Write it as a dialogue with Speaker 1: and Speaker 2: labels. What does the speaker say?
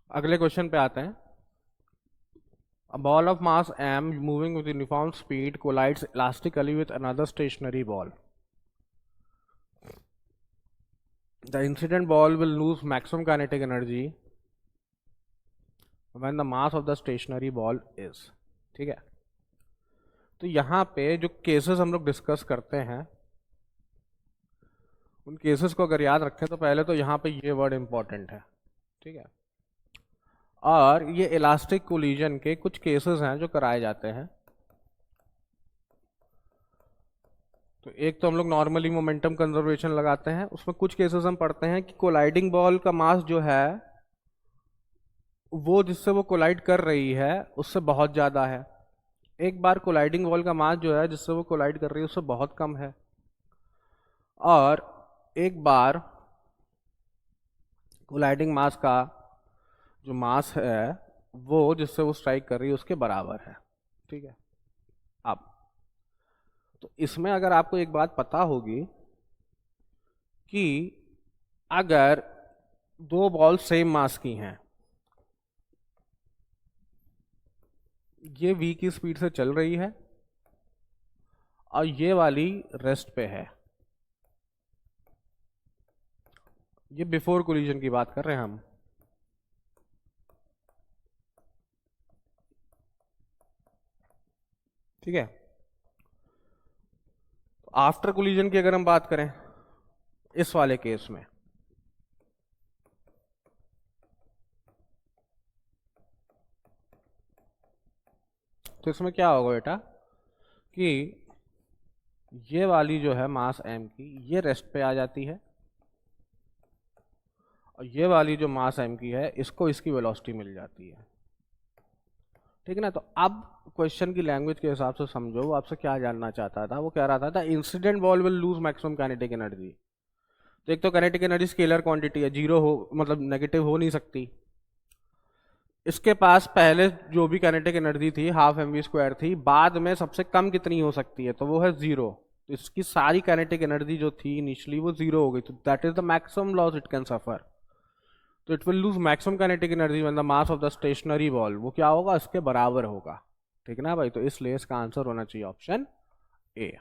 Speaker 1: अगले क्वेश्चन पे आते हैं। A ball of mass m moving with uniform speed collides elastically with another stationary ball. The incident ball will lose maximum kinetic energy when the mass of the stationary ball is. ठीक है, तो यहाँ पे जो cases हम लोग discuss करते हैं उन केसेस को अगर याद रखें तो पहले तो यहाँ पे ये वर्ड इंपॉर्टेंट है। ठीक है, और ये इलास्टिक कोलिजन के कुछ केसेस हैं जो कराए जाते हैं। तो एक तो हम लोग नॉर्मली मोमेंटम कंजर्वेशन लगाते हैं, उसमें कुछ केसेस हम पढ़ते हैं कि कोलाइडिंग बॉल का मास जो है वो जिससे वो कोलाइड कर रही है उससे बहुत ज़्यादा है। एक बार कोलाइडिंग बॉल का मास जो है जिससे वो कोलाइड कर रही है उससे बहुत कम है, और एक बार कोलाइडिंग मास का जो मास है वो जिससे वो स्ट्राइक कर रही है उसके बराबर है। ठीक है, अब तो इसमें अगर आपको एक बात पता होगी कि अगर दो बॉल सेम मास की हैं, ये v की स्पीड से चल रही है और ये वाली रेस्ट पे है, ये बिफोर कोलिजन की बात कर रहे हैं हम। ठीक है, आफ्टर कोलिजन की अगर हम बात करें इस वाले केस में, तो इसमें क्या होगा बेटा कि ये वाली जो है मास m की ये रेस्ट पे आ जाती है और ये वाली जो मास m की है इसको इसकी वेलोसिटी मिल जाती है। ठीक है ना, तो अब क्वेश्चन की लैंग्वेज के हिसाब से समझो वो आपसे क्या जानना चाहता था। वो कह रहा था incident ball will lose maximum kinetic energy. तो एक तो काइनेटिक एनर्जी स्केलर क्वांटिटी है, जीरो हो मतलब नेगेटिव हो नहीं सकती। इसके पास पहले जो भी काइनेटिक एनर्जी थी हाफ mv² थी, बाद में सबसे कम कितनी हो सकती है, तो वो है जीरो। तो इसकी सारी काइनेटिक एनर्जी जो थी इनिशियली वो जीरो हो गई, तो that is the maximum loss it can suffer. तो it will lose maximum kinetic energy when the mass of the stationary ball, वो क्या होगा, इसके बराबर होगा। ठीक है ना भाई, तो इसलिए इसका आंसर होना चाहिए ऑप्शन ए।